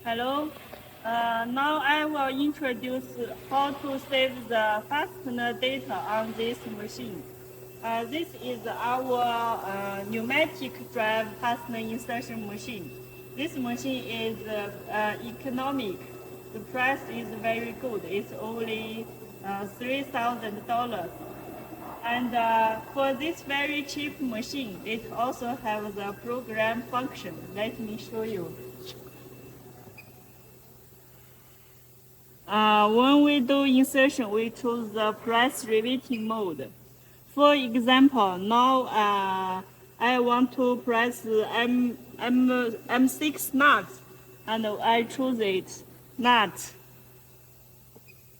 Hello. Now I will introduce how to save the fastener data on this machine. This is our pneumatic drive fastener insertion machine. This machine is economic. The price is very good. It's only $3,000. And for this very cheap machine, it also has a program function. Let me show you. When we do insertion, we choose the press riveting mode. For example, now I want to press M6 nut, and I choose it, nut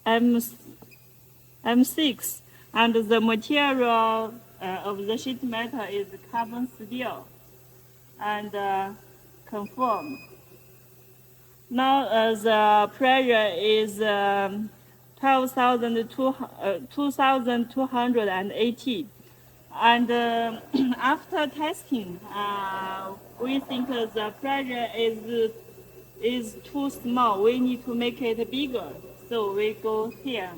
M6, and the material of the sheet metal is carbon steel, and confirm. Now the pressure is 2,280. And after testing, we think the pressure is too small. We need to make it bigger. So we go here,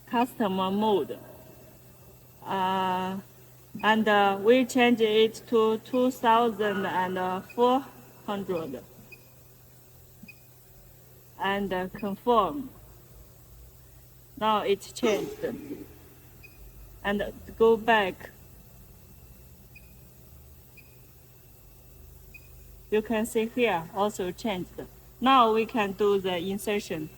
customer mode. And we change it to 2,400. And confirm. Now it's changed. And go back. You can see here also changed. Now we can do the insertion.